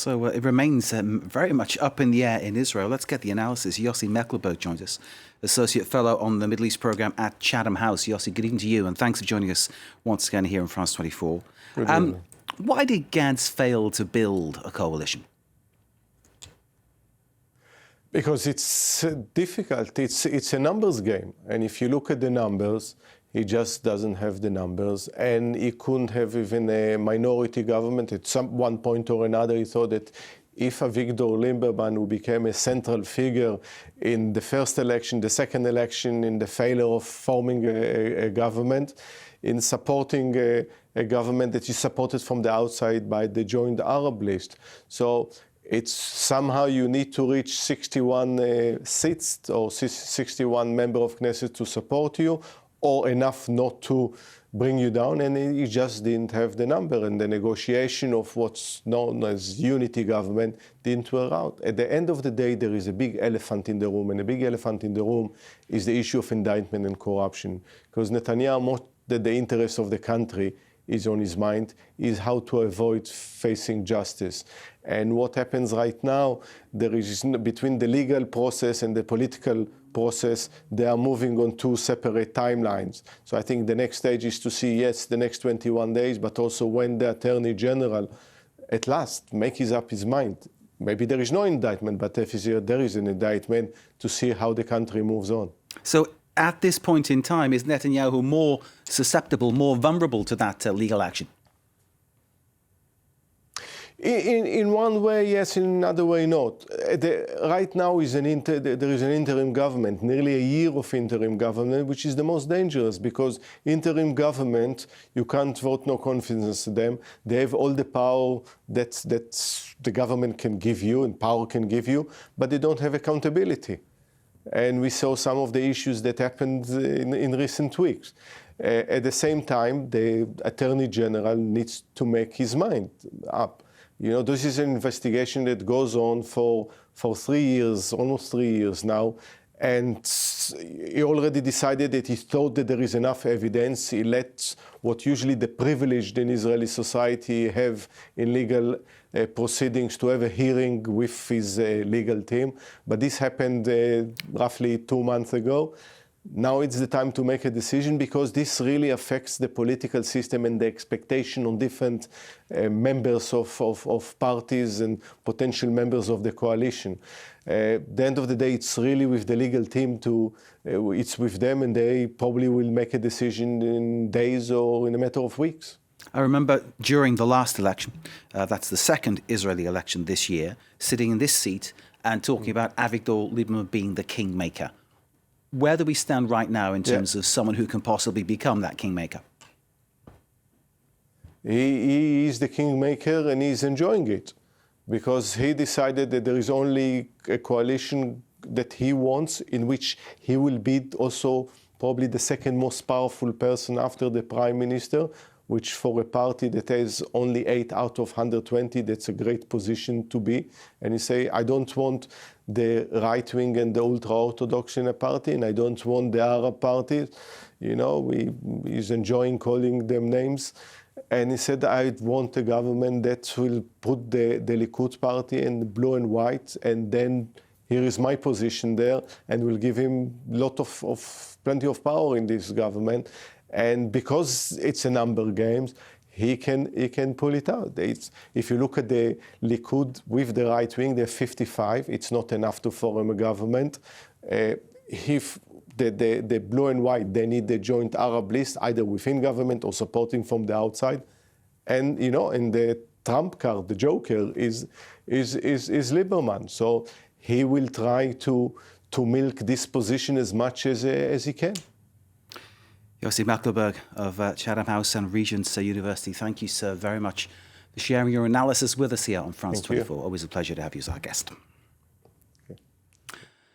So it remains very much up in the air in Israel. Let's get the analysis. Yossi MEKELBERG joins us, Associate Fellow on the Middle East Programme at Chatham House. Yossi, good evening to you, and thanks for joining us once again here in France 24. Why did Gantz fail to build a coalition? Because it's difficult. It's a numbers game. And if you look at the numbers, he just doesn't have the numbers. And he couldn't have even a minority government. At one point or another, he thought that if Avigdor Lieberman, who became a central figure in the first election, the second election, in the failure of forming a government, in supporting a government that is supported from the outside by the joint Arab list. So it's somehow you need to reach 61 seats or 61 members of Knesset to support you, or enough not to bring you down, and he just didn't have the number, and the negotiation of what's known as unity government didn't work out. At the end of the day, there is a big elephant in the room, and the big elephant in the room is the issue of indictment and corruption, because Netanyahu, more than the interest of the country is on his mind, is how to avoid facing justice. And what happens right now, there is between the legal process and the political process, they are moving on two separate timelines. So I think the next stage is to see, yes, the next 21 days, but also when the Attorney General at last makes up his mind. Maybe there is no indictment, but if there is an indictment, to see how the country moves on. So at this point in time, is Netanyahu more susceptible, more vulnerable to that legal action? In one way, yes. In another way, not. Right now there is an interim government, nearly a year of interim government, which is the most dangerous, because interim government, you can't vote no confidence to them. They have all the power that the government can give you and power can give you, but they don't have accountability. And we saw some of the issues that happened in recent weeks. At the same time, the Attorney General needs to make his mind up. You know, this is an investigation that goes on for 3 years, almost 3 years now, and he already decided that he thought that there is enough evidence. He let what usually the privileged in Israeli society have in legal proceedings to have a hearing with his legal team. But this happened roughly 2 months ago. Now it's the time to make a decision, because this really affects the political system and the expectation on different members of parties and potential members of the coalition. At the end of the day, it's really with the legal team it's with them, and they probably will make a decision in days or in a matter of weeks. I remember during the last election, that's the second Israeli election this year, sitting in this seat and talking about Avigdor Lieberman being the kingmaker. Where do we stand right now in terms of someone who can possibly become that kingmaker? He is the kingmaker, and he's enjoying it, because he decided that there is only a coalition that he wants, in which he will be also probably the second most powerful person after the prime minister, which for a party that has only 8 out of 120, that's a great position to be. And he say, I don't want the right wing and the ultra-Orthodox in a party, and I don't want the Arab parties. You know, he's enjoying calling them names. And he said, I want a government that will put the Likud party in blue and white, and then here is my position there, and will give him plenty of power in this government. And because it's a number game, he can pull it out. If you look at the Likud with the right wing, they're 55. It's not enough to form a government. If the blue and white, they need the joint Arab list, either within government or supporting from the outside. And you know, in the trump card, the joker is Lieberman. So he will try to milk this position as much as he can. Yossi MEKELBERG of Chatham House and Regent University, thank you, sir, very much for sharing your analysis with us here on France 24. Always a pleasure to have you as our guest.